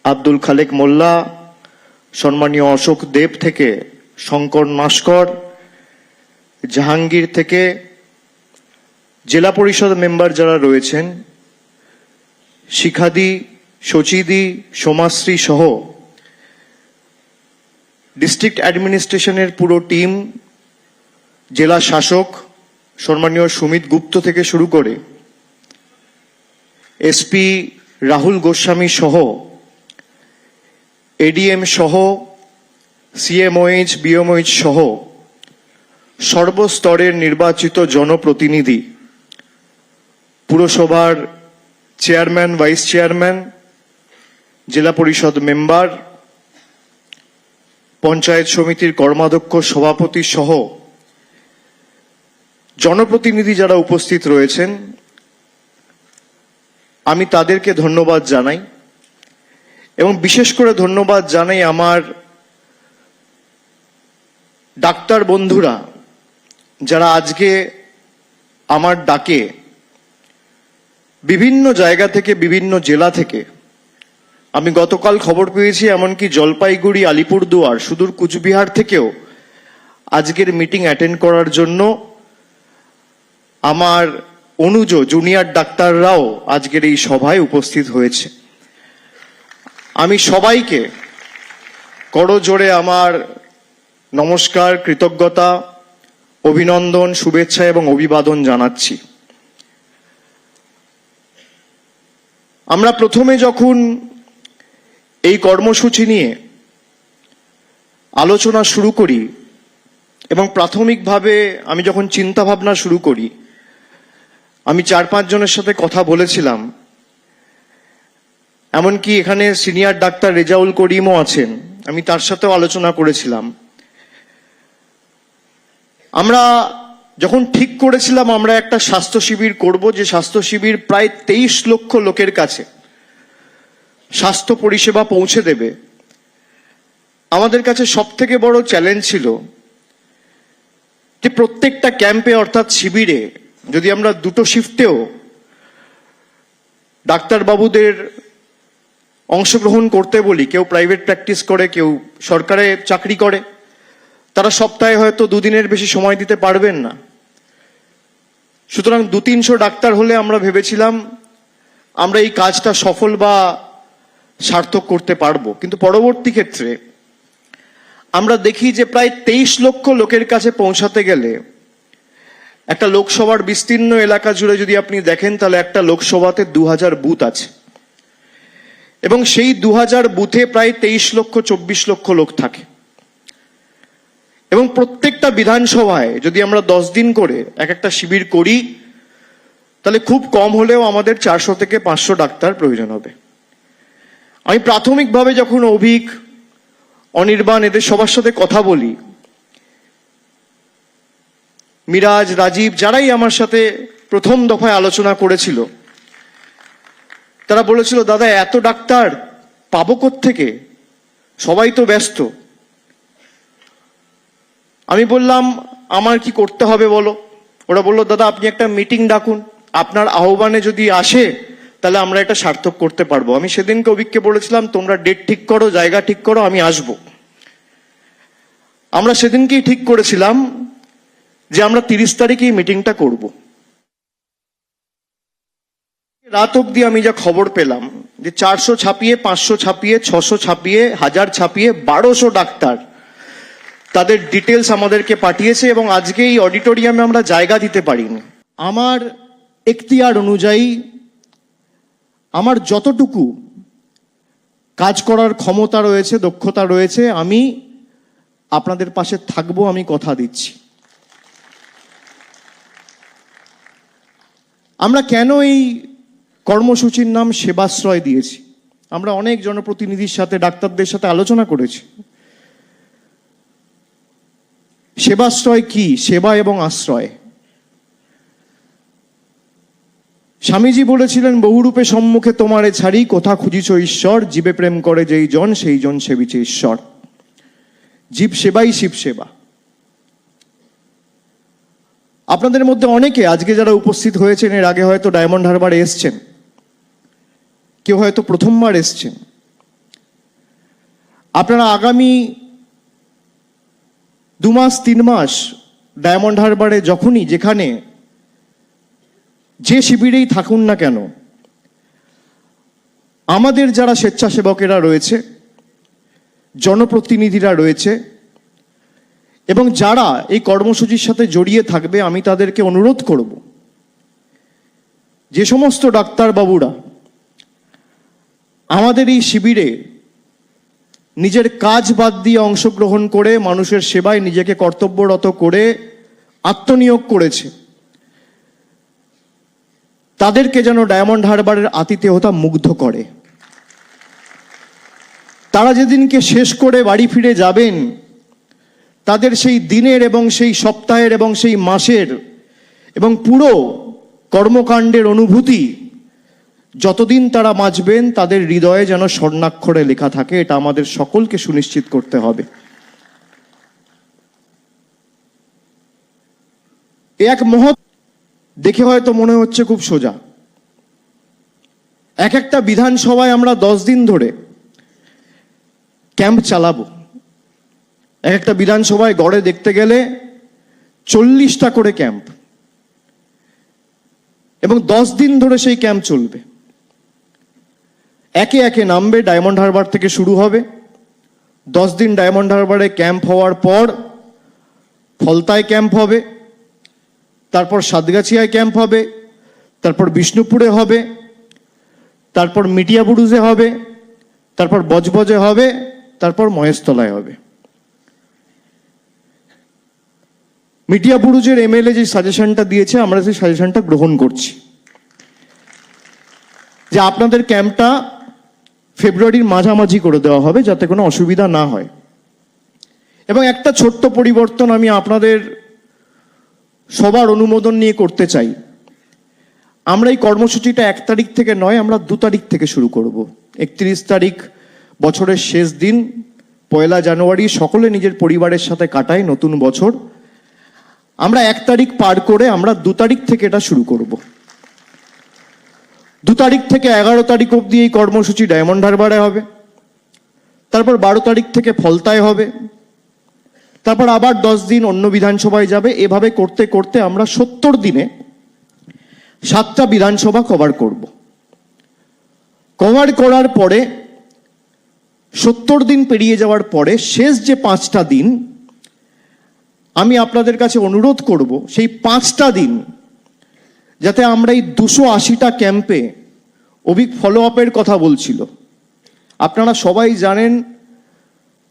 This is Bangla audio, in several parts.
আব্দুল খালেক মোল্লা, সম্মানীয় অশোক দেব থেকে শঙ্কর নস্কর, জাহাঙ্গীর থেকে জেলা পরিষদ মেম্বার যারা রয়েছেন, শিখাদি, শচীদি, সোমাশ্রী সহ ডিস্ট্রিক্ট অ্যাডমিনিস্ট্রেশনের পুরো টিম, জেলা শাসক সম্মানীয় সুমিত গুপ্ত থেকে শুরু করে এসপি রাহুল গোস্বামী সহ এডিএম সহ সিএমওএইচ, বিএমওএইচ সহ সর্বস্তরের নির্বাচিত জনপ্রতিনিধি, পুরসভার চেয়ারম্যান, ভাইস চেয়ারম্যান, জেলা পরিষদ মেম্বার, পঞ্চায়েত সমিতির কর্মাধ্যক্ষ, সভাপতি সহ জনপ্রতিনিধি যারা উপস্থিত রয়েছেন, আমি তাদেরকে ধন্যবাদ জানাই এবং বিশেষ করে ধন্যবাদ জানাই আমার ডাক্তার বন্ধুরা যারা আজকে আমার ডাকে বিভিন্ন জায়গা থেকে, বিভিন্ন জেলা থেকে, আমি গতকাল খবর পেয়েছি এমনকি জলপাইগুড়ি, আলিপুরদুয়ার, সুদূর কুচবিহার থেকেও আজকের মিটিং অ্যাটেন্ড করার জন্য আমার অনুজ জুনিয়র ডাক্তাররাও আজকের এই সভায় উপস্থিত হয়েছে। আমি সবাইকে করজোড়ে আমার নমস্কার, কৃতজ্ঞতা, অভিনন্দন, শুভেচ্ছা এবং অভিবাদন জানাচ্ছি। আমরা প্রথমে যখন এই কর্মসূচি নিয়ে আলোচনা শুরু করি এবং প্রাথমিকভাবে আমি যখন চিন্তা ভাবনা শুরু করি, আমি 4-5 জনের সাথে কথা বলেছিলাম, এমনকি এখানে সিনিয়র ডাক্তার রেজাউল করিমও আছেন, আমি তার সাথেও আলোচনা করেছিলাম। আমরা যখন ঠিক করেছিলাম আমরা একটা স্বাস্থ্য শিবির করব, যে স্বাস্থ্য শিবির প্রায় 23 লক্ষ লোকের কাছে স্বাস্থ্য পরিষেবা পৌঁছে দেবে, আমাদের কাছে সব থেকে বড় চ্যালেঞ্জ ছিল যে প্রত্যেকটা ক্যাম্পে অর্থাৎ শিবিরে যদি আমরা দুটো শিফটেও ডাক্তারবাবুদের অংশগ্রহণ করতে বলি, কেউ প্রাইভেট প্র্যাকটিস করে, কেউ সরকারে চাকরি করে, তারা সপ্তাহে হয়তো 2 দিনের বেশি সময় দিতে পারবেন না। সুতরাং 200-300 ডাক্তার হলে আমরা ভেবেছিলাম আমরা এই কাজটা সফল বা সার্থক করতে পারবো। কিন্তু পরবর্তী ক্ষেত্রে আমরা দেখি যে প্রায় 23 লক্ষ লোকের কাছে পৌঁছাতে গেলে একটা লোকসভার বিস্তীর্ণ এলাকা জুড়ে যদি আপনি দেখেন তাহলে একটা লোকসভাতে 2000 বুথ আছে এবং সেই 2000 বুথে প্রায় 23 লক্ষ 24 লক্ষ লোক থাকে এবং প্রত্যেকটা বিধানসভায় যদি আমরা 10 দিন করে একটা শিবির করি তাহলে খুব কম হলেও আমাদের 400 থেকে 500 ডাক্তার প্রয়োজন হবে। আমি প্রাথমিকভাবে যখন অভিক, অনির্বাণ এদের সবার সাথে কথা বলি, মিরাজ, রাজীব যারাই আমার সাথে প্রথম দফায় আলোচনা করেছিল, তারা বলেছিল দাদা এত ডাক্তার পাবো কোত্থেকে, সবাই তো ব্যস্ত। আমি বললাম আমার কি করতে হবে বলো। ওরা বললো দাদা আপনি একটা মিটিং ডাকুন, আপনার আহ্বানে যদি আসে তাহলে আমরা এটা সার্থক করতে পারবো। আমি সেদিনকে অভিককে বলেছিলাম তোমরা ডেট ঠিক করো, জায়গা ঠিক করো, আমি আসবো। আমরা সেদিনকেই ঠিক করেছিলাম যে আমরা 30 তারিখে এই মিটিংটা করব। রাত অব্দি আমি যা খবর পেলাম যে 400 ছাপিয়ে, 500 ছাপিয়ে, 600 ছাপিয়ে, 1000 ছাপিয়ে 1200 ডাক্তার তাদের ডিটেলস আমাদেরকে পাঠিয়েছে এবং আজকে এই অডিটোরিয়ামে আমরা জায়গা দিতে পারিনি। আমার এখতিয়ার অনুযায়ী আমার যতটুকু কাজ করার ক্ষমতা রয়েছে, দক্ষতা রয়েছে, আমি আপনাদের পাশে থাকবো, আমি কথা দিচ্ছি। আমরা কেন এই কর্মসূচির নাম সেবাশ্রয় দিয়েছি? আমরা অনেক জনপ্রতিনিধির সাথে, ডাক্তারদের সাথে আলোচনা করেছি। সেবাশ্রয় কি? সেবা এবং আশ্রয়। স্বামীজি বলেছিলেন বহুরূপে সম্মুখে তোমারে ছাড়ি, কোথা খুঁজিছ ঈশ্বর, জীবে প্রেম করে যেই জন সেই জন সেবিছে ঈশ্বর। জীব সেবাই শিব সেবা। আপনাদের মধ্যে অনেকে আজকে যারা উপস্থিত হয়েছেন এর আগে হয়তো ডায়মন্ড হারবারে এসছেন, কেউ হয়তো প্রথমবার এসছেন। আপনারা আগামী 2 মাস 3 মাস ডায়মন্ড হারবারে যখনই যেখানে যে শিবিরেই থাকুন না কেন, আমাদের যারা স্বেচ্ছাসেবকেরা রয়েছে, জনপ্রতিনিধিরা রয়েছে এবং যারা এই কর্মসূচির সাথে জড়িয়ে থাকবে, আমি তাদেরকে অনুরোধ করব যে সমস্ত ডাক্তারবাবুরা আমাদের এই শিবিরে নিজের কাজ বাদ দিয়ে অংশগ্রহণ করে মানুষের সেবায় নিজেকে কর্তব্যরত করে আত্মনিয়োগ করেছে, তাদেরকে যেন ডায়মন্ড হারবারের আতিথেয়তা মুগ্ধ করে। তারা যেদিনকে শেষ করে বাড়ি ফিরে যাবেন, তাদের সেই দিনের এবং সেই সপ্তাহের এবং সেই মাসের এবং পুরো কর্মকাণ্ডের অনুভূতি যতদিন তারা বাঁচবেন তাদের হৃদয়ে যেন স্বর্ণাক্ষরে লেখা থাকে, এটা আমাদের সকলকে সুনিশ্চিত করতে হবে। এক মহৎ দেখে হয়তো মনে হচ্ছে খুব সোজা। একটা বিধানসভায় আমরা 10 দিন ধরে ক্যাম্প চালাবো। একটা বিধানসভায় গড়ে দেখতে গেলে 40টা করে ক্যাম্প, এবং 10 দিন ধরে সেই ক্যাম্প চলবে। একে একে নামবে, ডায়মন্ড হারবার থেকে শুরু হবে। 10 দিন ডায়মন্ড হারবারে ক্যাম্প হওয়ার পর ফলতায় ক্যাম্প হবে, তারপর সাতগাছিয়ায় ক্যাম্প হবে, তারপর বিষ্ণুপুরে হবে, তারপর মিটিয়াবুরুজে হবে, তারপর বজবজে হবে, তারপর মহেশতলায় হবে। মিটিয়াবুরুজের এমএলএ যে সাজেশনটা দিয়েছে, আমরা সেই সাজেশনটা গ্রহণ করছি যে আপনাদের ক্যাম্পটা ফেব্রুয়ারির মাঝামাঝি করে দেওয়া হবে, যাতে কোনো অসুবিধা না হয়। এবং একটা ছোট্ট পরিবর্তন আমি আপনাদের সবার অনুমোদন নিয়ে করতে চাই। আমরা এই কর্মসূচিটা 1 তারিখ থেকে নয়, আমরা 2 তারিখ থেকে শুরু করব। 31 তারিখ বছরের শেষ দিন, 1 জানুয়ারি সকলে নিজের পরিবারের সাথে কাটায় নতুন বছর। আমরা 1 তারিখ পার করে আমরা 2 তারিখ থেকে এটা শুরু করব। 2 তারিখ থেকে 11 তারিখ অবধি এই কর্মসূচি ডায়মন্ড হারবারে হবে, তারপর 12 তারিখ থেকে ফলতায় হবে, তারপর আবার 10 দিন অন্য বিধানসভায় যাবে। এভাবে করতে করতে আমরা 70 দিনে 7টা বিধানসভা কভার করব। কভার করার পরে 70 দিন পেরিয়ে যাওয়ার পরে শেষ যে 5টা দিন, আমি আপনাদের কাছে অনুরোধ করব সেই 5টা দিন যাতে আমরা এই 280টা ক্যাম্পে ফলো আপের কথা বলছিল। আপনারা সবাই জানেন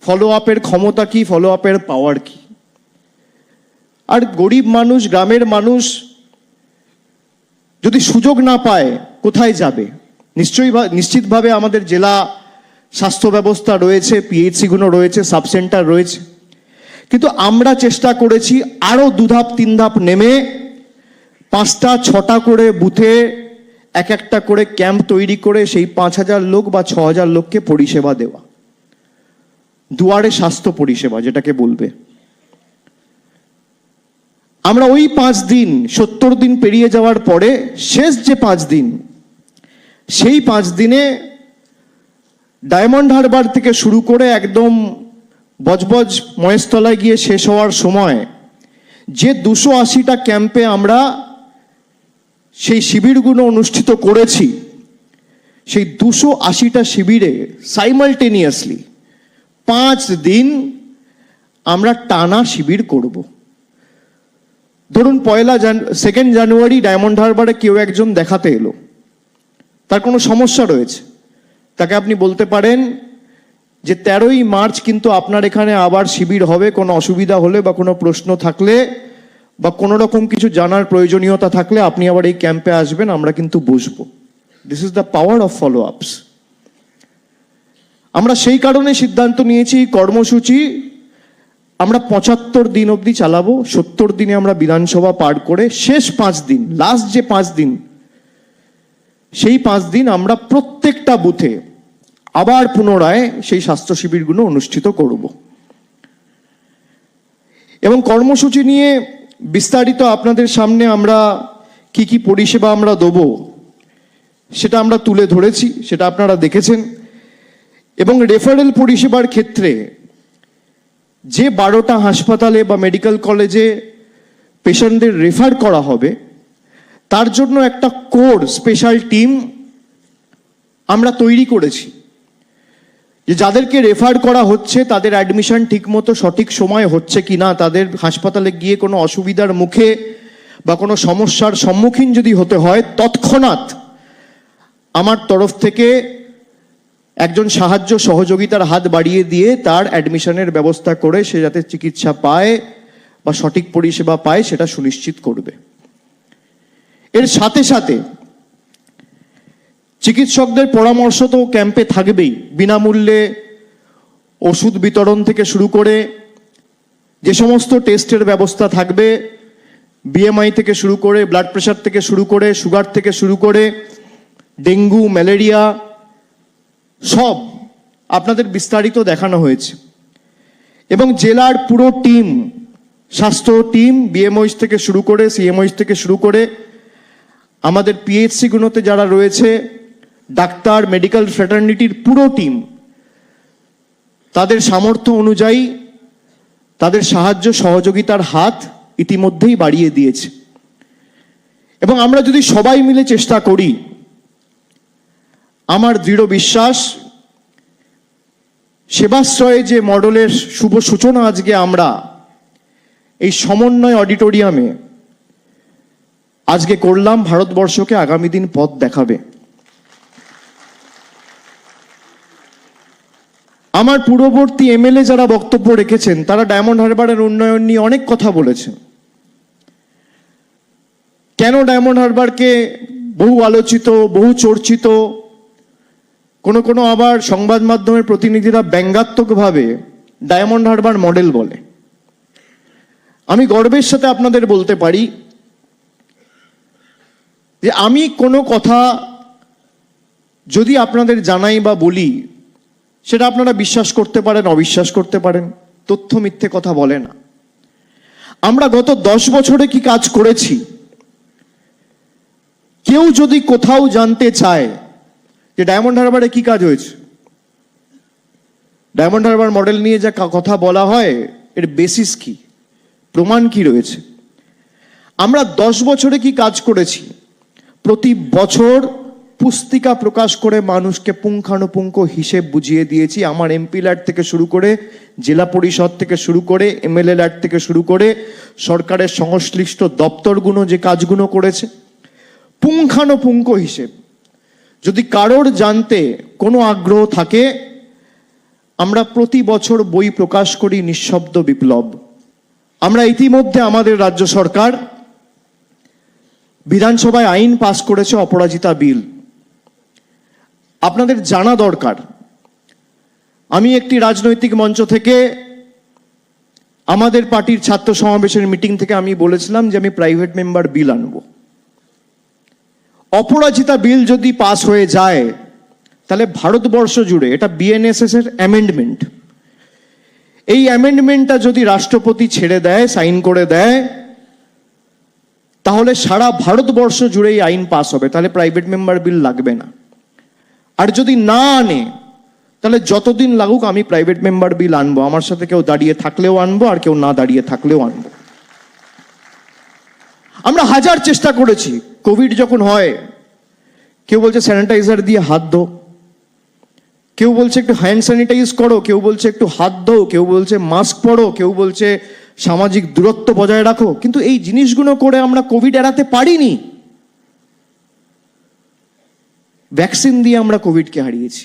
ফলো আপের ক্ষমতা কি, ফলো আপের পাওয়ার কি। আর গরিব মানুষ, গ্রামের মানুষ যদি সুযোগ না পায় কোথায় যাবে? নিশ্চিতভাবে আমাদের জেলা স্বাস্থ্য ব্যবস্থা রয়েছে, পিএইচসিগুলো রয়েছে, সাব সেন্টার রয়েছে, কিন্তু আমরা চেষ্টা করেছি আরো 2 ধাপ 3 ধাপ নেমে 5টা 6টা করে বুথে একটা করে ক্যাম্প তৈরি করে সেই 5000 লোক বা 6000 লোককে পরিষেবা দেওয়া, দুয়ারে স্বাস্থ্য পরিষেবা যেটাকে বলবে। আমরা ওই 5 দিন 70 দিন পেরিয়ে যাওয়ার পরে শেষ যে 5 দিন, সেই 5 দিনে ডায়মন্ড হারবার থেকে শুরু করে একদম বজবজ মহেশতলায় গিয়ে শেষ হওয়ার সময় যে 280টা ক্যাম্পে আমরা সেই শিবিরগুলো অনুষ্ঠিত করেছি, সেই 280টা শিবিরে সাইমালটেনিয়াসলি 5 দিন আমরা টানা শিবির করব। ধরুন 2 জানুয়ারি ডায়মন্ড হারবারে কেউ একজন দেখাতে এলো, তার কোনো সমস্যা রয়েছে, তাকে আপনি বলতে পারেন যে 13ই মার্চ কিন্তু আপনার এখানে আবার শিবির হবে, কোনো অসুবিধা হলে বা কোনো প্রশ্ন থাকলে বা কোনো রকম কিছু জানার প্রয়োজনীয়তা থাকলে আপনি আবার এই ক্যাম্পে আসবেন, আমরা কিন্তু বসবো। This is the power of follow আপস। আমরা সেই কারণে সিদ্ধান্ত নিয়েছি কর্মসূচি আমরা 75 দিন অবধি চালাবো। 70 দিনে আমরা বিধানসভা পার করে শেষ 5 দিন, লাস্ট যে 5 দিন, সেই 5 দিন আমরা প্রত্যেকটা বুথে আবার পুনরায় সেই স্বাস্থ্য শিবিরগুলো অনুষ্ঠিত করব। এবং কর্মসূচি নিয়ে বিস্তারিত আপনাদের সামনে আমরা কি কি পরিষেবা আমরা দেব সেটা আমরা তুলে ধরেছি, সেটা আপনারা দেখেছেন। এবং রেফারেল পরিষেবার ক্ষেত্রে যে 12টা হাসপাতালে বা মেডিকেল কলেজে পেশেন্টদের রেফার করা হবে তার জন্য একটা কোর স্পেশাল টিম আমরা তৈরি করেছি, যে যাদেরকে রেফার করা হচ্ছে তাদের অ্যাডমিশন ঠিকমতো সঠিক সময় হচ্ছে কিনা, তাদের হাসপাতালে গিয়ে কোনো অসুবিধার মুখে বা কোনো সমস্যার সম্মুখীন যদি হতে হয় তৎক্ষণাৎ আমার তরফ থেকে একজন সাহায্য সহযোগিতার হাত বাড়িয়ে দিয়ে তার অ্যাডমিশনের ব্যবস্থা করে সে যাতে চিকিৎসা পায় বা সঠিক পরিষেবা পায় সেটা সুনিশ্চিত করবে। এর সাথে সাথে চিকিৎসকদের পরামর্শ তো ক্যাম্পে থাকবেই, বিনামূল্যে ওষুধ বিতরণ থেকে শুরু করে যে সমস্ত টেস্টের ব্যবস্থা থাকবে, বিএমআই থেকে শুরু করে, ব্লাড প্রেশার থেকে শুরু করে, সুগার থেকে শুরু করে, ডেঙ্গু, ম্যালেরিয়া সব আপনাদের বিস্তারিত দেখানো হয়েছে। এবং জেলার পুরো টিম, স্বাস্থ্য টিম, বিএমওইস থেকে শুরু করে, সিএমওইস থেকে শুরু করে আমাদের পিএইচসিগুলোতে যারা রয়েছে, ডাক্তার, মেডিকেল ফ্র্যাটার্নিটির পুরো টিম তাদের সামর্থ্য অনুযায়ী তাদের সাহায্য সহযোগিতার হাত ইতিমধ্যেই বাড়িয়ে দিয়েছে। এবং আমরা যদি সবাই মিলে চেষ্টা করি, আমার দৃঢ় বিশ্বাস সেবাশ্রয়ে যে মডেলের শুভ সূচনা আজকে আমরা এই সমন্বয় অডিটোরিয়ামে আজকে করলাম, ভারতবর্ষকে আগামী দিন পথ দেখাবে। আমার পূর্ববর্তী এমএলএ যারা বক্তব্য রেখেছেন তারা ডায়মন্ড হারবারের উন্নয়ন নিয়ে অনেক কথা বলেছেন। কেন ডায়মন্ড হারবারকে বহু আলোচিত, বহু চর্চিত, কোনো আবার সংবাদ মাধ্যমের প্রতিনিধিরা ব্যঙ্গাত্মকভাবে ডায়মন্ড হারবার মডেল বলে। আমি গর্বের সাথে আপনাদের বলতে পারি যে আমি কোনো কথা যদি আপনাদের জানাই বা বলি সেটা আপনারা বিশ্বাস করতে পারেন, অবিশ্বাস করতে পারেন, তথ্য মিথ্যে কথা বলে না। আমরা গত 10 বছরে কি কাজ করেছি, কেউ যদি কোথাও জানতে চায় যে ডায়মন্ড হারবারে কি কাজ হয়েছে, ডায়মন্ড হারবার মডেল নিয়ে যা কথা বলা হয় এর বেসিস কি, প্রমাণ কি রয়েছে, আমরা 10 বছরে কি কাজ করেছি, প্রতি বছর পুস্তিকা প্রকাশ করে মানুষকে পুঙ্খানুপুঙ্খ হিসেব বুঝিয়ে দিয়েছি। আমার এমপি ল্যাড থেকে শুরু করে, জেলা পরিষদ থেকে শুরু করে, এমএলএ ল্যাড থেকে শুরু করে সরকারের সংশ্লিষ্ট দপ্তরগুলো যে কাজগুলো করেছে, পুঙ্খানুপুঙ্খ হিসেব। যদি কারোর জানতে কোনো আগ্রহ থাকে, আমরা প্রতি বছর বই প্রকাশ করি নিঃশব্দ বিপ্লব। আমরা ইতিমধ্যে আমাদের রাজ্য সরকার বিধানসভায় আইন পাস করেছে অপরাজিতা বিল। আপনাদের জানা দরকার, আমি একটি রাজনৈতিক মঞ্চ থেকে আমাদের পার্টির ছাত্র সমাবেশের মিটিং থেকে আমি বলেছিলাম যে আমি প্রাইভেট মেম্বার বিল আনবো। অপরাজিতা বিল যদি পাস হয়ে যায় তাহলে ভারতবর্ষ জুড়ে, এটা বিএনএসএস এর অ্যামেন্ডমেন্ট, এই অ্যামেন্ডমেন্টটা যদি রাষ্ট্রপতি ছেড়ে দেয়, সাইন করে দেয়, তাহলে সারা ভারতবর্ষ জুড়ে এই আইন পাস হবে, তাহলে প্রাইভেট মেম্বার বিল লাগবে না। আর যদি না আনে তাহলে যতদিন লাগুক আমি প্রাইভেট মেম্বার বিল আনবো, আমার সাথে কেউ দাঁড়িয়ে থাকলেও আনবো আর কেউ না দাঁড়িয়ে থাকলেও আনবো। আমরা হাজার চেষ্টা করেছি, কোভিড যখন হয় কেউ বলছে স্যানিটাইজার দিয়ে হাত ধো, কেউ বলছে একটু হ্যান্ড স্যানিটাইজ করো, কেউ বলছে একটু হাত ধো, কেউ বলছে মাস্ক পরো, কেউ বলছে সামাজিক দূরত্ব বজায় রাখো, কিন্তু এই জিনিসগুলো করে আমরা কোভিড এড়াতে পারিনি। ভ্যাকসিন দিয়ে আমরা কোভিডকে হারিয়েছি,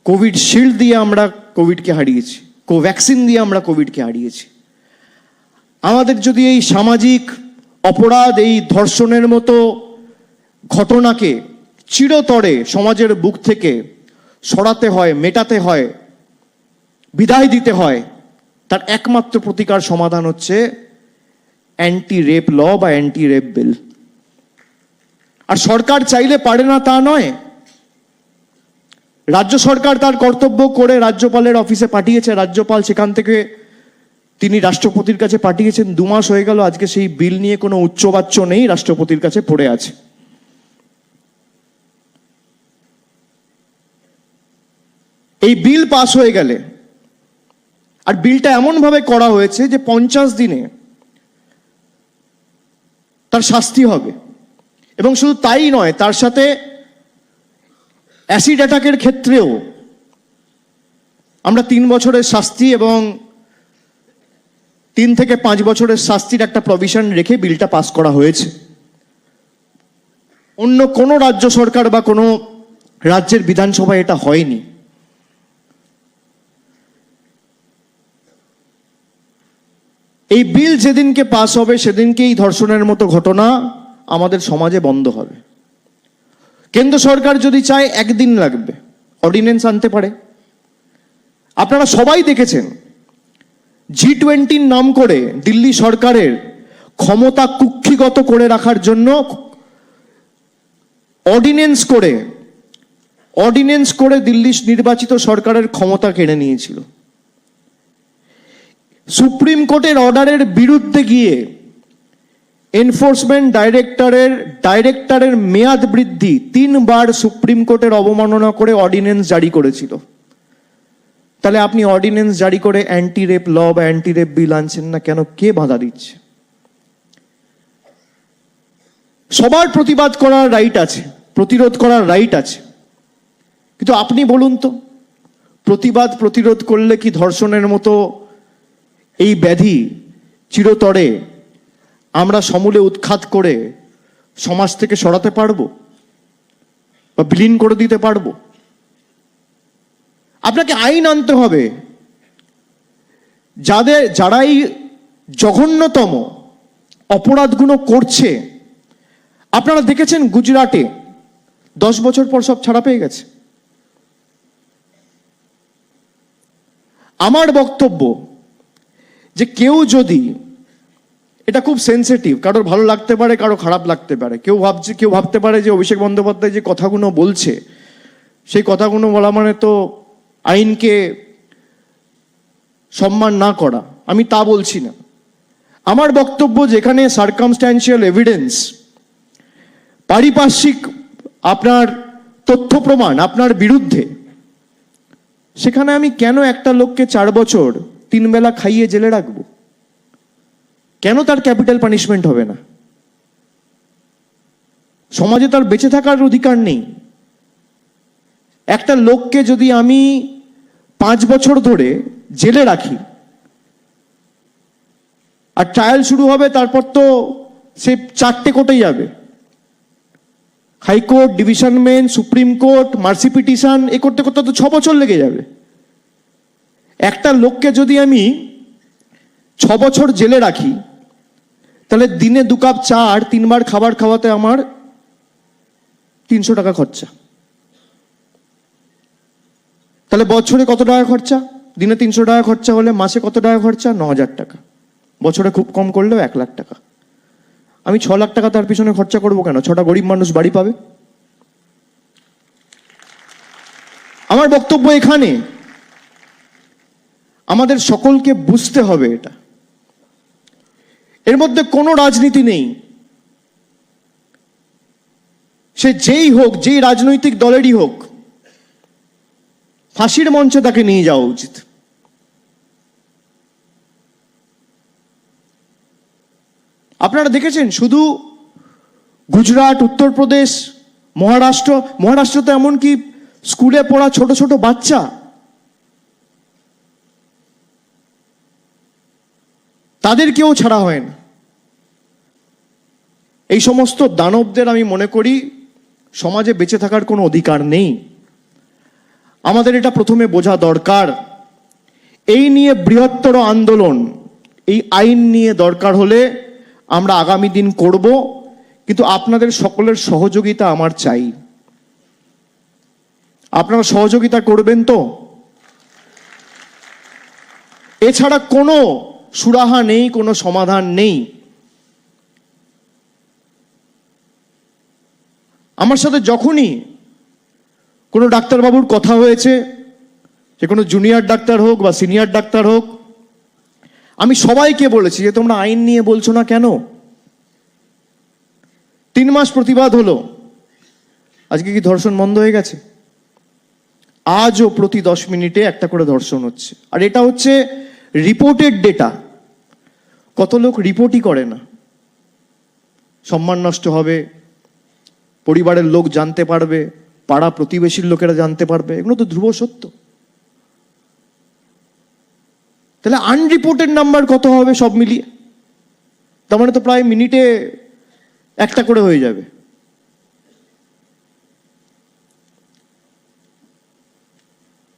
কোভিড শিল্ড দিয়ে আমরা কোভিডকে হারিয়েছি, কোভ্যাক্সিন দিয়ে আমরা কোভিডকে হারিয়েছি। আমাদের যদি এই সামাজিক অপরাধ, এই ধর্ষণের মতো ঘটনাকে চিরতরে সমাজের বুক থেকে সরাতে হয়, মেটাতে হয়, বিদায় দিতে হয়, তার একমাত্র প্রতিকার সমাধান হচ্ছে অ্যান্টি রেপ ল বা অ্যান্টি রেপ বিল। আর সরকার চাইলে পারে না তা নয়, রাজ্য সরকার তার কর্তব্য করে রাজ্যপালের অফিসে পাঠিয়েছে, রাজ্যপাল সেখান থেকে তিনি রাষ্ট্রপতির কাছে পাঠিয়েছেন। 2 মাস হয়ে গেল, আজকে সেই বিল নিয়ে কোনো উচ্চবাচ্য নেই, রাষ্ট্রপতির কাছে পড়ে আছে। এই বিল পাস হয়ে গেলে, আর বিলটা এমনভাবে করা হয়েছে যে 50 দিনে তার শাস্তি হবে, এবং শুধু তাই নয়, তার সাথে অ্যাসিড অ্যাটাকের ক্ষেত্রেও আমরা 3 বছরের শাস্তি এবং 3 থেকে 5 বছরের শাস্তির একটা প্রভিশন রেখে বিলটা পাস করা হয়েছে। অন্য কোনো রাজ্য সরকার বা কোনো রাজ্যের বিধানসভায় এটা হয়নি। এই বিল যেদিনকে পাস হবে সেদিনকেই ধর্ষণের মতো ঘটনা আমাদের সমাজে বন্ধ হবে। কেন্দ্র সরকার যদি চায় 1 দিন লাগবে, অর্ডিন্যান্স আনতে পারে। আপনারা সবাই দেখেছেন G20 নাম করে দিল্লি সরকারের ক্ষমতা কুক্ষিগত করে রাখার জন্য অর্ডিন্যান্স করে দিল্লি নির্বাচিত সরকারের ক্ষমতা কেড়ে নিয়েছিল। সুপ্রিম কোর্টের অর্ডারের বিরুদ্ধে গিয়ে এনফোর্সমেন্ট ডাইরেক্টরের মেয়াদ বৃদ্ধি 3 বার সুপ্রিম কোর্টের অবমাননা করে অর্ডিন্যান্স জারি করেছিল। তাহলে আপনি অর্ডিন্যান্স জারি করে অ্যান্টি রেপ ল বা অ্যান্টি রেপ বিল আনছেন না কেন? কে বাধা দিচ্ছে? সবার প্রতিবাদ করার রাইট আছে, প্রতিরোধ করার রাইট আছে, কিন্তু আপনি বলুন তো, প্রতিরোধ করলে কি ধর্ষণের মতো এই ব্যাধি চিরতরে আমরা সমূলে উৎখাত করে সমাজ থেকে সরাতে পারবো বা বিলীন করে দিতে পারবো? আপনাকে আইন আনতে হবে। যারা এই জঘন্যতম অপরাধগুলো করছে, আপনারা দেখেছেন গুজরাটে 10 বছর পর সব ছাড়া পেয়ে গেছে। আমার বক্তব্য যে কেউ যদি, এটা খুব সেন্সিটিভ, কারোর ভালো লাগতে পারে, কারো খারাপ লাগতে পারে, কেউ ভাবতে পারে যে অভিষেক বন্দ্যোপাধ্যায় যে কথাগুলো বলছে সেই কথাগুলো বলা মানে তো আইনকে সম্মান না করা। আমি তা বলছি না। আমার বক্তব্য, যেখানে সার্কামস্ট্যান্সিয়াল এভিডেন্স, পারিপার্শ্বিক আপনার তথ্য প্রমাণ আপনার বিরুদ্ধে, সেখানে আমি কেন একটা লোককে 4 বছর 3 বেলা খাইয়ে জেলে রাখবো? কেন তার ক্যাপিটাল পানিশমেন্ট হবে না? সমাজে তার বেঁচে থাকার অধিকার নেই? একটা লোককে যদি আমি 5 বছর ধরে জেলে রাখি আর ট্রায়াল শুরু হবে, তারপর তো সে 4টে কোর্টে যাবে, high court, division bench, supreme court, mercy petition, এ করতে করতে তো 6 বছর লেগে যাবে। একটা লোককে যদি আমি 6 বছর জেলে রাখি, তাহলে দিনে 2 কাপ চা আর 3 বার খাবার খাওয়াতে আমার 300 টাকা খরচা। তাহলে বছরে কত টাকা খরচা? দিনে 300 টাকা খরচা হলে মাসে কত টাকা খরচা? 9,000 টাকা। বছরে খুব কম করলেও 1 লাখ টাকা। আমি 6 লাখ টাকা তার পিছনে খরচা করবো কেন? 6টা গরিব মানুষ বাড়ি পাবে। আমার বক্তব্য এখানে, আমাদের সকলকে বুঝতে হবে এটা। এর মধ্যে কোনো রাজনীতি নেই। সে যেই হোক, যেই রাজনৈতিক দলেরই হোক, ফাঁসির মঞ্চে তাকে নিয়ে যাওয়া উচিত। আপনারা দেখেছেন শুধু গুজরাট, উত্তরপ্রদেশ, মহারাষ্ট্র তো এমনকি স্কুলে পড়া ছোট ছোট বাচ্চা, তাদেরকেও ছাড়া হয় না। এই সমস্ত দানবদের আমি মনে করি সমাজে বেঁচে থাকার কোনো অধিকার নেই। আমাদের এটা প্রথমে বোঝা দরকার। এই নিয়ে বৃহত্তর আন্দোলন, এই আইন নিয়ে দরকার হলে আমরা আগামী দিন করব, কিন্তু আপনাদের সকলের সহযোগিতা আমার চাই। আপনারা সহযোগিতা করবেন তো? এছাড়া কোনো সুরাহা নেই, কোনো সমাধান নেই। আমার সাথে যখনই কোনো ডাক্তারবাবুর কথা হয়েছে, যে কোনো জুনিয়র ডাক্তার হোক বা সিনিয়র ডাক্তার হোক, আমি সবাইকে বলেছি যে তোমরা আইন নিয়ে বলছো না কেন? 3 মাস প্রতিবাদ হলো, আজকে কি ধর্ষণ বন্ধ হয়ে গেছে? আজও প্রতি 10 মিনিটে একটা করে ধর্ষণ হচ্ছে। আর এটা হচ্ছে রিপোর্টেড ডেটা। কত লোক রিপোর্টই করে না, সম্মান নষ্ট হবে, পরিবারের লোক জানতে পারবে, পাড়া প্রতিবেশীর লোকেরা জানতে পারবে, এগুলো তো ধ্রুব সত্য। তাহলে আনরিপোর্টেড নাম্বার কত হবে সব মিলিয়ে? তার মানে তো প্রায় মিনিটে একটা করে হয়ে যাবে।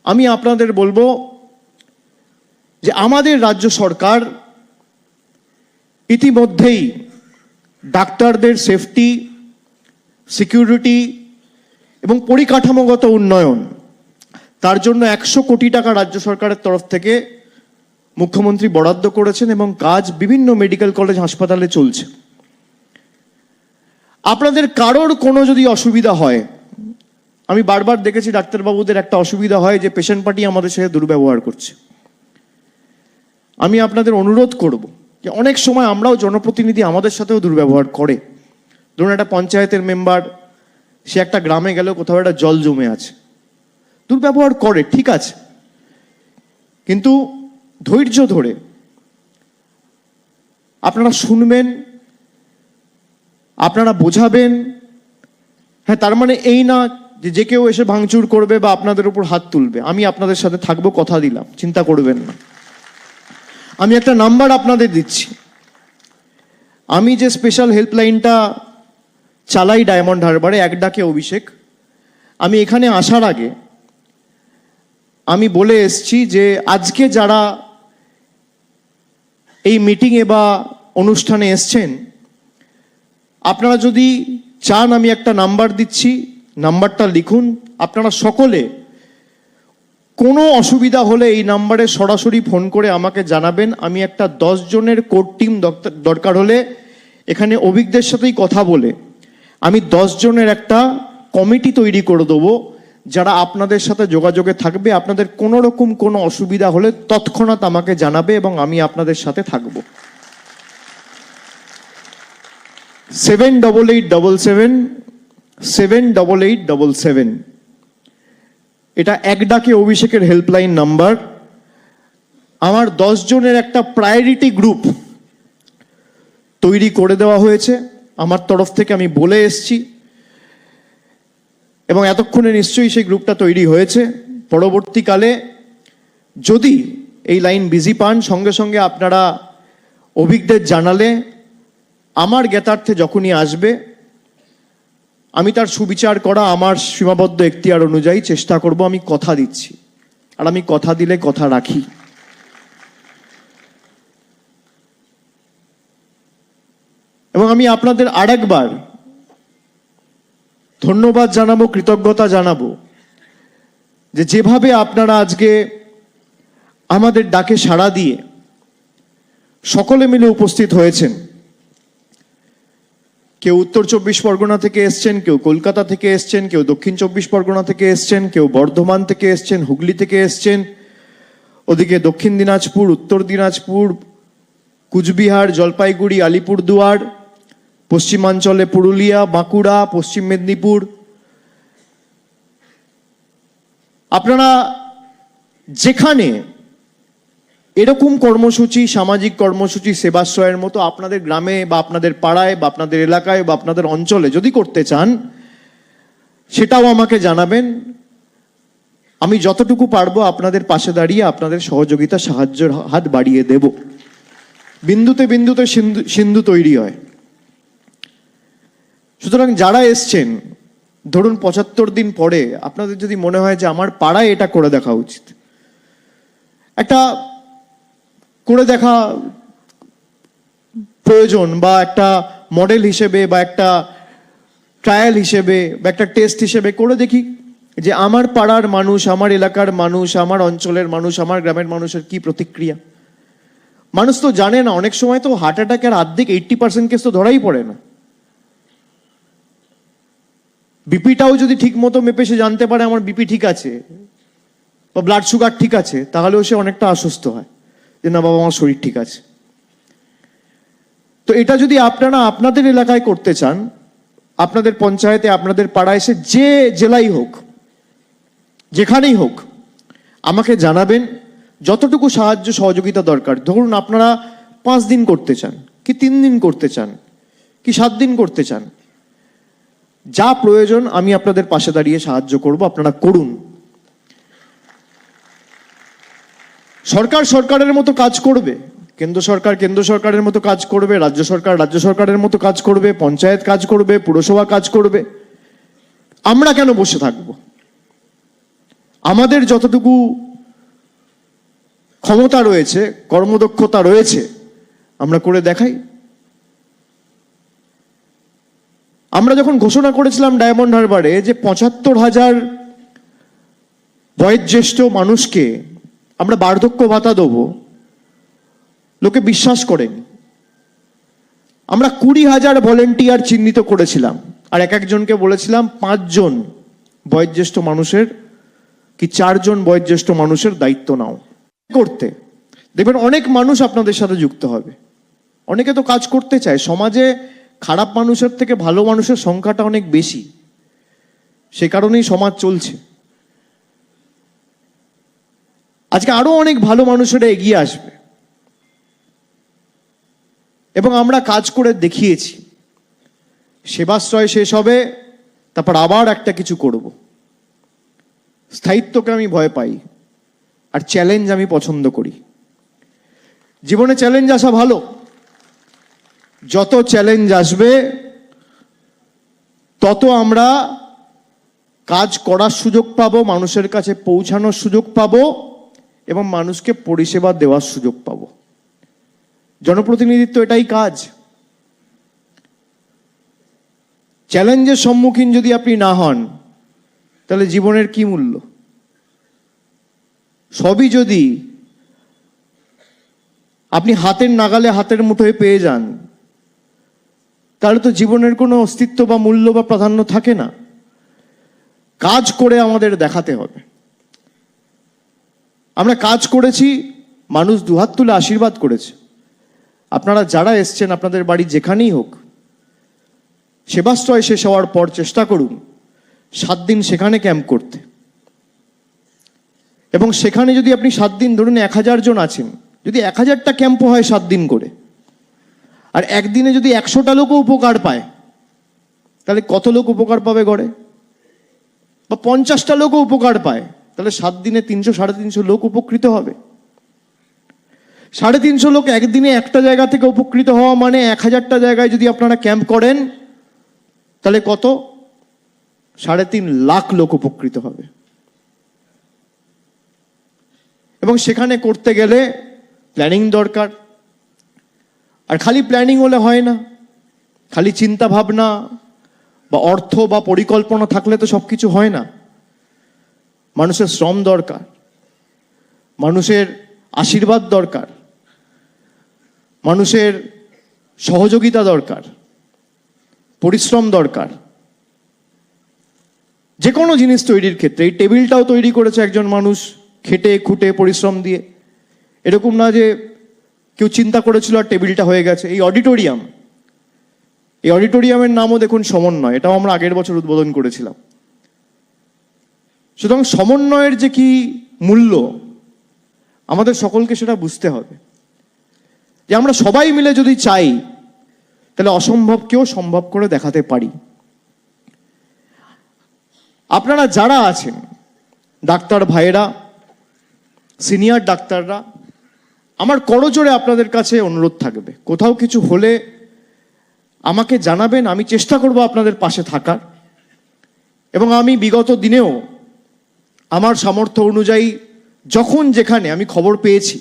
আমি আপনাদের বলবো যে আমাদের রাজ্য সরকার ইতিমধ্যেই ডাক্তারদের সেফটি, সিকিউরিটি এবং পরিকাঠামোগত উন্নয়ন, তার জন্য 100 কোটি টাকা রাজ্য সরকারের তরফ থেকে মুখ্যমন্ত্রী বরাদ্দ করেছেন এবং কাজ বিভিন্ন মেডিকেল কলেজ হাসপাতালে চলছে। আপনাদের কারোর কোনো যদি অসুবিধা হয়, আমি বারবার দেখেছি ডাক্তারবাবুদের একটা অসুবিধা হয় যে পেশেন্ট পার্টি আমাদের সাথে দুর্ব্যবহার করছে। আমি আপনাদের অনুরোধ করব যে অনেক সময় আমরাও জনপ্রতিনিধি, আমাদের সাথেও দুর্ব্যবহার করে। ধরুন একটা পঞ্চায়েতের মেম্বার, সে একটা গ্রামে গেল, কোথাও একটা জল জমে আছে, দুর্ব্যবহার করে, ঠিক আছে, কিন্তু ধৈর্য ধরে আপনারা শুনবেন, আপনারা বোঝাবেন। হ্যাঁ, তার মানে এই না যে কেউ এসে ভাঙচুর করবে বা আপনাদের উপর হাত তুলবে। আমি আপনাদের সাথে থাকবো, কথা দিলাম, চিন্তা করবেন না। আমি একটা নাম্বার আপনাদের দিচ্ছি। আমি যে স্পেশাল হেল্পলাইনটা চালাই ডায়মন্ড হারবারে, এক ডাকে অভিষেক, আমি এখানে আসার আগে আমি বলে এসছি যে আজকে যারা এই মিটিংয়ে বা অনুষ্ঠানে এসছেন, আপনারা যদি চান আমি একটা নাম্বার দিচ্ছি, নাম্বারটা লিখুন। আপনারা সকলে কোনো অসুবিধা হলে এই নাম্বারে সরাসরি ফোন করে আমাকে জানাবেন। আমি একটা 10 জনের কোর টিম দরকার হলে এখানে অভিজ্ঞদের সাথেই কথা বলে আমি 10 জনের একটা কমিটি তৈরি করে দেবো, যারা আপনাদের সাথে যোগাযোগে থাকবে। আপনাদের কোনো রকম কোনো অসুবিধা হলে তৎক্ষণাৎ আমাকে জানাবে এবং আমি আপনাদের সাথে থাকব। 7887 78877 এটা এক ডাকে অভিষেকের হেল্পলাইন নাম্বার। আমার 10 জনের একটা প্রায়োরিটি গ্রুপ তৈরি করে দেওয়া হয়েছে আমার তরফ থেকে, আমি বলে এসছি, এবং এতক্ষণে নিশ্চয়ই সেই গ্রুপটা তৈরি হয়েছে। পরবর্তীকালে যদি এই লাইন বিজি পান, সঙ্গে সঙ্গে আপনারা অভিজ্ঞদের জানালে আমার জ্ঞাতার্থে যখনই আসবে আমি তার সুবিচার করা আমার সীমাবদ্ধ এখতিয়ার অনুযায়ী চেষ্টা করব। আমি কথা দিচ্ছি, আর আমি কথা দিলে কথা রাখি। এবং আমি আপনাদের আরেকবার ধন্যবাদ জানাবো, কৃতজ্ঞতা জানাবো যে যেভাবে আপনারা আজকে আমাদের ডাকে সাড়া দিয়ে সকলে মিলে উপস্থিত হয়েছেন। কেউ উত্তর 24 পরগনা থেকে এসছেন, কেউ কলকাতা থেকে এসছেন, কেউ দক্ষিণ 24 পরগনা থেকে এসছেন, কেউ বর্ধমান থেকে এসছেন, হুগলি থেকে এসছেন, ওদিকে দক্ষিণ দিনাজপুর, উত্তর দিনাজপুর, কুচবিহার, জলপাইগুড়ি, আলিপুরদুয়ার, পশ্চিমাঞ্চলে পুরুলিয়া, বাঁকুড়া, পশ্চিম মেদিনীপুর। আপনারা যেখানে এরকম কর্মসূচি, সামাজিক কর্মসূচি, সেবাশ্রয়ের মতো আপনাদের গ্রামে বা আপনাদের পাড়ায় বা আপনাদের এলাকায় বা আপনাদের অঞ্চলে যদি করতে চান, সেটাও আমাকে জানাবেন। আমি যতটুকু পারবো আপনাদের পাশে দাঁড়িয়ে আপনাদের সহযোগিতা, সাহায্যের হাত বাড়িয়ে দেব। বিন্দুতে বিন্দুতে সিন্ধু তৈরি হয়। সুতরাং যারা এসছেন, ধরুন 75 দিন পরে আপনাদের যদি মনে হয় যে আমার পাড়ায় এটা করে দেখা উচিত, একটা করে দেখা প্রয়োজন, বা একটা মডেল হিসেবে বা একটা ট্রায়াল হিসেবে বা একটা টেস্ট হিসেবে করে দেখি যে আমার পাড়ার মানুষ, আমার এলাকার মানুষ, আমার অঞ্চলের মানুষ, আমার গ্রামের মানুষের কি প্রতিক্রিয়া। মানুষ তো জানে না, অনেক সময় তো হার্ট অ্যাটাকের অর্ধেক 80% কেস তো ধরাই পড়ে না। বিপিটাও যদি ঠিক মতো মেপে সে জানতে পারে আমার বিপি ঠিক আছে বা ব্লাড সুগার ঠিক আছে, তাহলেও সে অনেকটা আশ্বস্ত হয় যে না বাবা, আমার শরীর ঠিক আছে। তো এটা যদি আপনারা আপনাদের এলাকায় করতে চান, আপনাদের পঞ্চায়েতে, আপনাদের পাড়ায়, সে যে জেলাই হোক, যেখানেই হোক আমাকে জানাবেন, যতটুকু সাহায্য সহযোগিতা দরকার। ধরুন আপনারা 5 দিন করতে চান, কি 3 দিন করতে চান, কি 7 দিন করতে চান, যা প্রয়োজন আমি আপনাদের পাশে দাঁড়িয়ে সাহায্য করব, আপনারা করুন। সরকার সরকারের মতো কাজ করবে, কেন্দ্র সরকার কেন্দ্র সরকারের মতো কাজ করবে, রাজ্য সরকার রাজ্য সরকারের মতো কাজ করবে, পঞ্চায়েত কাজ করবে, পুরসভা কাজ করবে। আমরা কেন বসে থাকব? আমাদের যতটুকু ক্ষমতা রয়েছে, কর্মদক্ষতা রয়েছে, আমরা করে দেখাই। আমরা যখন ঘোষণা করেছিলাম ডায়মন্ড হারবারে যে 75,000 বয়োজ্যেষ্ঠ মানুষকে আমরা বার্ধক্য ভাতা দেবো, লোকে বিশ্বাস করেনি। আমরা 20,000 ভলেন্টিয়ার চিহ্নিত করেছিলাম, আর এক একজনকে বলেছিলাম 5 জন বয়োজ্যেষ্ঠ মানুষের কি 4 জন বয়োজ্যেষ্ঠ মানুষের দায়িত্ব নাও করতে। দেখবেন অনেক মানুষ আপনাদের সাথে যুক্ত হবে। অনেকে তো কাজ করতে চায়। সমাজে খারাপ মানুষের থেকে ভালো মানুষের সংখ্যাটা অনেক বেশি, সে কারণেই সমাজ চলছে। আজকে আরো অনেক ভালো মানুষেরা এগিয়ে আসবে এবং আমরা কাজ করে দেখিয়েছি। সেবাশ্রয় শেষ হবে, তারপর আবার একটা কিছু করব। স্থায়িত্বকে আমি ভয় পাই, আর চ্যালেঞ্জ আমি পছন্দ করি। জীবনে চ্যালেঞ্জ আসা ভালো। যত চ্যালেঞ্জ আসবে তত আমরা কাজ করার সুযোগ পাবো, মানুষের কাছে পৌঁছানোর সুযোগ পাবো এবং মানুষকে পরিষেবা দেওয়ার সুযোগ পাবো। জনপ্রতিনিধিত্ব এটাই কাজ। চ্যালেঞ্জের সম্মুখীন যদি আপনি না হন, তাহলে জীবনের কি মূল্য? সবই যদি আপনি হাতের নাগালে, হাতের মুঠোয় পেয়ে যান, তাহলে তো জীবনের কোনো অস্তিত্ব বা মূল্য বা প্রাধান্য থাকে না। কাজ করে আমাদের দেখাতে হবে। আমরা কাজ করেছি, মানুষ দুহাত তুলে আশীর্বাদ করেছে। আপনারা যারা এসছেন, আপনাদের বাড়ি যেখানেই হোক, সেবাশ্রয় শেষ হওয়ার পর চেষ্টা করুন 7 দিন সেখানে ক্যাম্প করতে। এবং সেখানে যদি আপনি 7 দিন, ধরুন 1000 জন আছেন, যদি 1000টা ক্যাম্পও হয় 7 দিন করে, আর একদিনে যদি 100টা লোকও উপকার পায়, তাহলে কত লোক উপকার পাবে গড়ে? বা 50টা লোকও উপকার পায়, তাহলে 7 দিনে 300-350 লোক উপকৃত হবে। 350 লোক একদিনে একটা জায়গা থেকে উপকৃত হওয়া মানে 1000টা জায়গায় যদি আপনারা ক্যাম্প করেন, তাহলে কত? 3.5 লাখ লোক উপকৃত হবে। এবং সেখানে করতে গেলে প্ল্যানিং দরকার। আর খালি প্ল্যানিং হলে হয় না, খালি চিন্তা ভাবনা বা অর্থ বা পরিকল্পনা থাকলে তো সবকিছু হয় না। মানুষের শ্রম দরকার, মানুষের আশীর্বাদ দরকার, মানুষের সহযোগিতা দরকার, পরিশ্রম দরকার। যে কোনো জিনিস তৈরির ক্ষেত্রে, এই টেবিলটাও তৈরি করেছে একজন মানুষ খেটে খুঁটে পরিশ্রম দিয়ে। এরকম না যে কেউ চিন্তা করেছিল আর টেবিলটা হয়ে গেছে। এই অডিটোরিয়ামের নামও দেখুন সমন্বয়, এটাও আমরা আগের বছর উদ্বোধন করেছিলাম। সুতরাং সমন্বয়ের যে কি মূল্য, আমাদের সকলকে সেটা বুঝতে হবে। যে আমরা সবাই মিলে যদি চাই, তাহলে অসম্ভবকেও সম্ভব করে দেখাতে পারি। আপনারা যারা আছেন, ডাক্তার ভাইয়েরা, সিনিয়র ডাক্তাররা, আমার করজোড়ে আপনাদের কাছে অনুরোধ থাকবে, কোথাও কিছু হলে আমাকে জানাবেন। আমি চেষ্টা করব আপনাদের পাশে থাকার। এবং আমি বিগত দিনেও আমার সামর্থ্য অনুযায়ী যখন যেখানে আমি খবর পেয়েছি,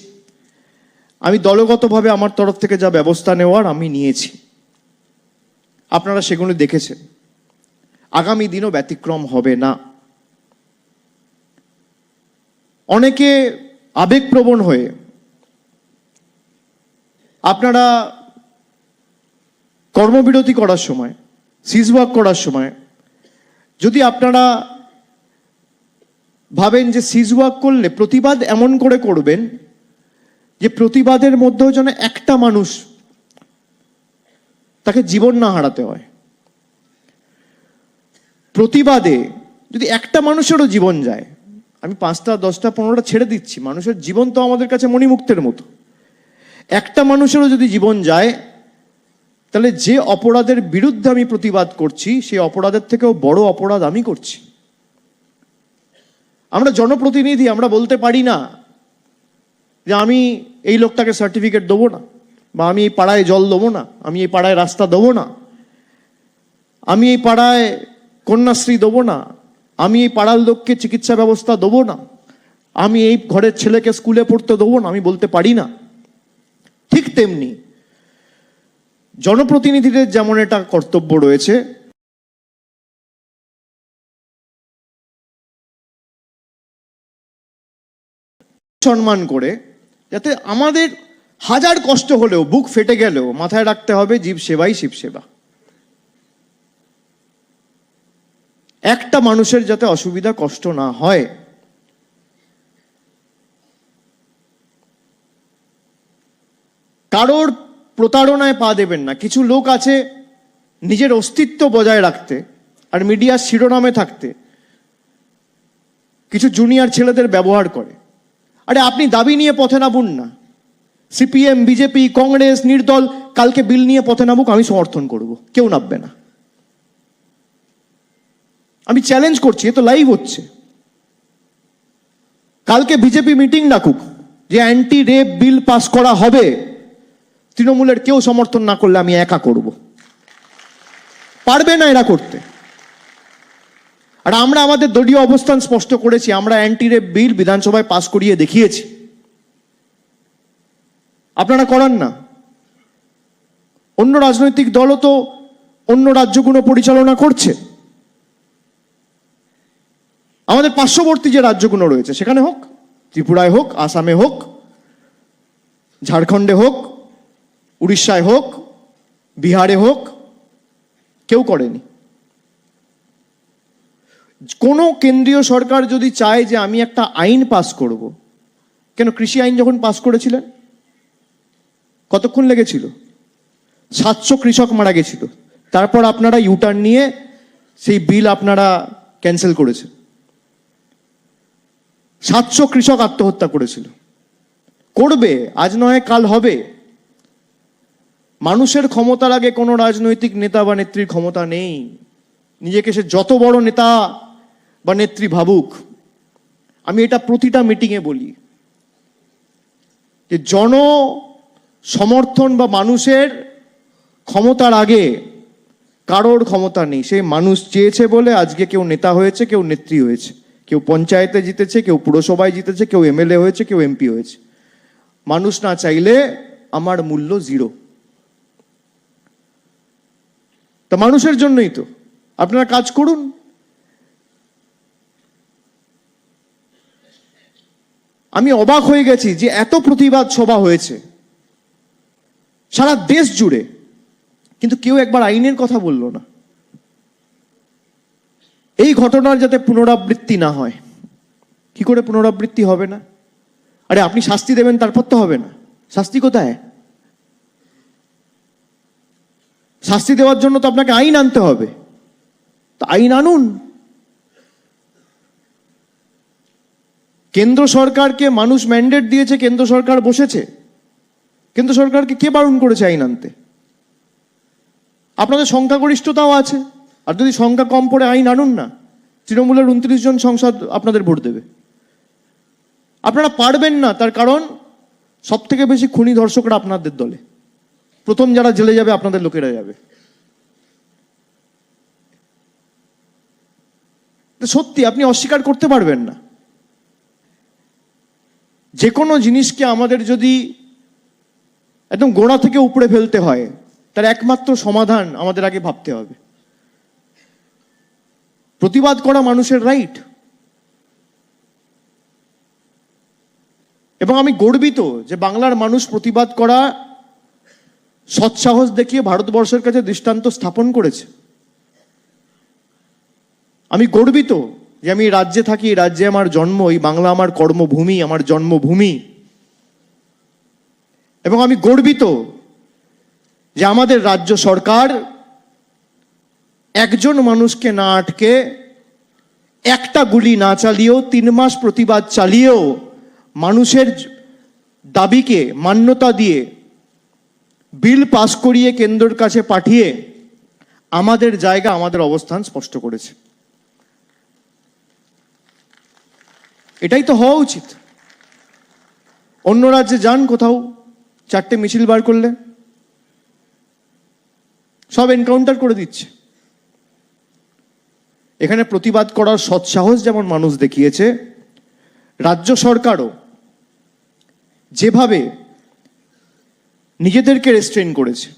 আমি দলগতভাবে আমার তরফ থেকে যা ব্যবস্থা নেওয়ার আমি নিয়েছি। আপনারা সেগুলো দেখেছেন। আগামী দিনও ব্যতিক্রম হবে না। অনেকে আবেগপ্রবণ হয়ে আপনারা কর্মবিরতি করার সময়, সিজওয়াক করার সময়, যদি আপনারা ভাবেন যে সিজওয়াক করলে প্রতিবাদ এমন করে করবেন যে প্রতিবাদের মধ্যেও যেন একটা মানুষ তাকে জীবন না হারাতে হয়। প্রতিবাদে যদি একটা মানুষেরও জীবন যায়, আমি 5টা 10টা 15টা ছেড়ে দিচ্ছি, মানুষের জীবন তো আমাদের কাছে মণিমুক্তের মতো। একটা মানুষেরও যদি জীবন যায়, তাহলে যে অপরাধের বিরুদ্ধে আমি প্রতিবাদ করছি সেই অপরাধের থেকেও বড় অপরাধ আমি করছি। আমরা জনপ্রতিনিধি, আমরা বলতে পারি না যে আমি এই লোকটাকে সার্টিফিকেট দেবো না, বা আমি এই পাড়ায় জল দেবো না, আমি এই পাড়ায় রাস্তা দেবো না, আমি এই পাড়ায় কন্যাশ্রী দেবো না, আমি এই পাড়ার লোককে চিকিৎসা ব্যবস্থা দেবো না, আমি এই ঘরের ছেলেকে স্কুলে পড়তে দেবো না, আমি বলতে পারি না। ঠিক তেমনি জনপ্রতিনিধিদের যেমন এটা কর্তব্য রয়েছে, সম্মান করে, যাতে আমাদের হাজার কষ্ট হলেও, বুক ফেটে গেলেও মাথায় রাখতে হবে জীব সেবাই শিব সেবা। একটা মানুষের যাতে অসুবিধা কষ্ট না হয়। কারোর প্রতারণায় পা দেবেন না। কিছু লোক আছে নিজের অস্তিত্ব বজায় রাখতে আর মিডিয়ার শিরোনামে থাকতে কিছু জুনিয়র ছেলেদের ব্যবহার করে। আরে আপনি দাবি নিয়ে পথে নামুন না, সিপিএম, বিজেপি, কংগ্রেস, নির্দল কালকে বিল নিয়ে পথে নামুক, আমি সমর্থন করব, কেউ নামবে না। আমি চ্যালেঞ্জ করছি, এ তো লাইভ হচ্ছে। কালকে বিজেপি মিটিং ডাকুক যে অ্যান্টি রেপ বিল পাস করা হবে, তৃণমূলের কেউ সমর্থন না করলে আমি একা করব। পারবে না এরা করতে। আর আমরা আমাদের দলীয় অবস্থান স্পষ্ট করেছি, আমরা অ্যান্টি রেপ বিল বিধানসভায় পাস করিয়ে দেখিয়েছি। আপনারা করান না। অন্য রাজনৈতিক দলও তো অন্য রাজ্যগুলো পরিচালনা করছে। আমাদের পার্শ্ববর্তী যে রাজ্যগুলো রয়েছে সেখানে হোক, ত্রিপুরায় হোক, আসামে হোক, ঝাড়খণ্ডে হোক, উড়িষ্যায় হোক, বিহারে হোক, কেউ করেনি। কোনো কেন্দ্রীয় সরকার যদি চায় যে আমি একটা আইন পাস করব, কেন কৃষি আইন যখন পাস করেছিলেন কতক্ষণ লেগেছিল? 700 কৃষক মারা গেছিল। তারপর আপনারা ইউটার্ন নিয়ে সেই বিল আপনারা ক্যান্সেল করেছেন। 700 কৃষক আত্মহত্যা করেছিল। করবে, আজ নয় কাল হবে। মানুষের ক্ষমতার আগে কোনো রাজনৈতিক নেতা বা নেত্রীর ক্ষমতা নেই। নিজেকে সে যত বড় নেতা বা নেত্রী ভাবুক। আমি এটা প্রতিটা মিটিংয়ে বলি যে জন সমর্থন বা মানুষের ক্ষমতার আগে কারোর ক্ষমতা নেই। সেই মানুষ চেয়েছে বলে আজকে কেউ নেতা হয়েছে, কেউ নেত্রী হয়েছে, কেউ পঞ্চায়েতে জিতেছে, কেউ পুরসভায় জিতেছে, কেউ এমএলএ হয়েছে, কেউ এমপি হয়েছে। মানুষ না চাইলে আমার মূল্য 0। তা মানুষের জন্যই তো আপনারা কাজ করুন। আমি অবাক হয়ে গেছি যে এত প্রতিবাদ সভা হয়েছে সারা দেশ জুড়ে, কিন্তু কেউ একবার আইনের কথা বলল না। এই ঘটনার যাতে পুনরাবৃত্তি না হয়। কি করে পুনরাবৃত্তি হবে না? আরে আপনি শাস্তি দেবেন, তারপর তো হবে না। শাস্তি কোথায়? শাস্তি দেওয়ার জন্য তো আপনাকে আইন আনতে হবে। তো আইন আনুন। কেন্দ্র সরকারকে মানুষ ম্যান্ডেট দিয়েছে, কেন্দ্র সরকার বসেছে। কেন্দ্র সরকারকে কে বারণ করেছে আইন আনতে? আপনাদের সংখ্যাগরিষ্ঠতাও আছে, আর যদি সংখ্যা কম পড়ে আইন আনুন না। তৃণমূলের 29 জন সংসদ আপনাদের ভোট দেবে। আপনারা পারবেন না, তার কারণ সব থেকে বেশি খুনি ধর্ষকরা আপনাদের দলে। প্রথম যারা জেলে যাবে আপনাদের লোকেরা যাবে। সত্যি আপনি অস্বীকার করতে পারবেন না। যে কোনো জিনিসকে আমাদের যদি একদম গোড়া থেকে উপড়ে ফেলতে হয়, তার একমাত্র সমাধান আমাদের আগে ভাবতে হবে। প্রতিবাদ করা মানুষের রাইট। এবং আমি গর্বিত যে বাংলার মানুষ প্রতিবাদ করা সৎসাহস দেখিয়ে ভারতবর্ষের কাছে দৃষ্টান্ত স্থাপন করেছে। আমি গর্বিত যে আমি এই রাজ্যে থাকি, এই রাজ্যে আমার জন্ম, এই বাংলা আমার কর্মভূমি, আমার জন্মভূমি। এবং আমি গর্বিত যে আমাদের রাজ্য সরকার একজন মানুষকে না আটকে একটা গুলি না চালিয়েও 3 মাস প্রতিবাদ চালিয়েও মানুষের দাবিকে মান্যতা দিয়ে বিল পাস করিয়ে কেন্দ্রের কাছে পাঠিয়ে আমাদের জায়গা, আমাদের অবস্থান স্পষ্ট করেছে। এটাই তো হওয়া উচিত। অন্য রাজ্যে যান, কোথাও 4টে মিছিল বার করলে সব এনকাউন্টার করে দিচ্ছে। এখানে প্রতিবাদ করার সৎসাহস যেমন মানুষ দেখিয়েছে, রাজ্য সরকারও যেভাবে নিজেদেরকে রেস্ট্রেন করেছে,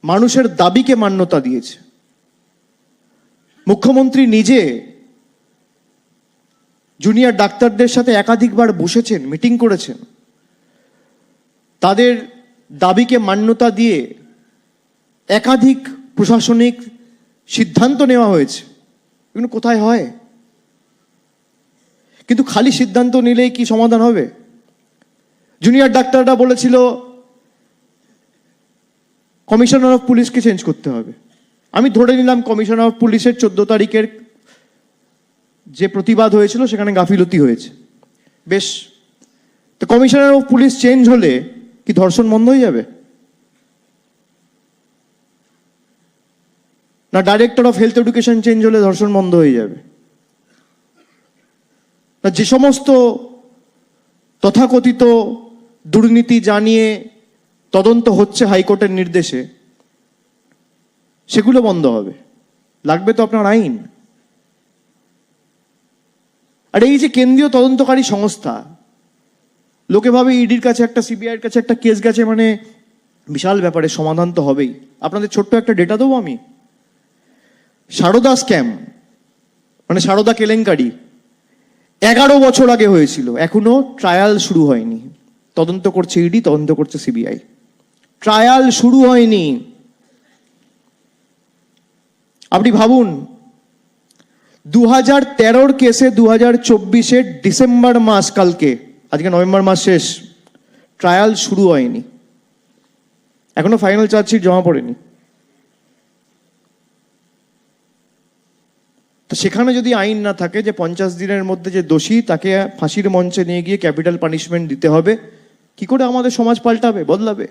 মানুষের দাবিকে মান্যতা দিয়েছে। মুখ্যমন্ত্রী নিজে জুনিয়র ডাক্তারদের সাথে একাধিকবার বসেছেন, মিটিং করেছেন, তাদের দাবিকে মান্যতা দিয়ে একাধিক প্রশাসনিক সিদ্ধান্ত নেওয়া হয়েছে। এগুলো কোথায় হয়? কিন্তু খালি সিদ্ধান্ত নিলেই কি সমাধান হবে? জুনিয়র ডাক্তাররা বলেছিল কমিশনার অফ পুলিশকে চেঞ্জ করতে হবে। আমি ধরে নিলাম কমিশনার অফ পুলিশের 14 তারিখের যে প্রতিবাদ হয়েছিল সেখানে গাফিলতি হয়েছে, বেশ। তো কমিশনার অফ পুলিশ চেঞ্জ হলে কি ধর্ষণ বন্ধ হয়ে যাবে? না director of health education change হলে ধর্ষণ বন্ধ হয়ে যাবে? না যে সমস্ত তথাকথিত দুর্নীতি জানিয়ে তদন্ত হচ্ছে হাইকোর্টের নির্দেশে, সেগুলো বন্ধ হবে? লাগবে তো আপনার আইন। আর এই যে কেন্দ্রীয় তদন্তকারী সংস্থা, লোকে ভাবে ইডির কাছে একটা, সিবিআইয়ের কাছে একটা কেস গেছে মানে বিশাল ব্যাপারে সমাধান তো হবেই। আপনাদের ছোট্ট একটা ডেটা দেবো আমি। সারদা স্ক্যাম মানে সারদা কেলেঙ্কারি 11 বছর আগে হয়েছিল, এখনো ট্রায়াল শুরু হয়নি। তদন্ত করছে ইডি, তদন্ত করছে সিবিআই, ট্রায়াল শুরু হয়নি। আপনি ভাবুন, 2013 কেসে 2024 ডিসেম্বর মাস, কালকে, আজকে নভেম্বর মাস শেষ, ট্রায়াল শুরু হয়নি, এখনো ফাইনাল চার্জশিট জমা পড়েনি। তো সেখানে যদি আইন না থাকে যে 50 দিনের মধ্যে যে দোষী তাকে ফাঁসির মঞ্চে নিয়ে গিয়ে ক্যাপিটাল পানিশমেন্ট দিতে হবে, কি করে আমাদের সমাজ পাল্টাবে, বদলাবে?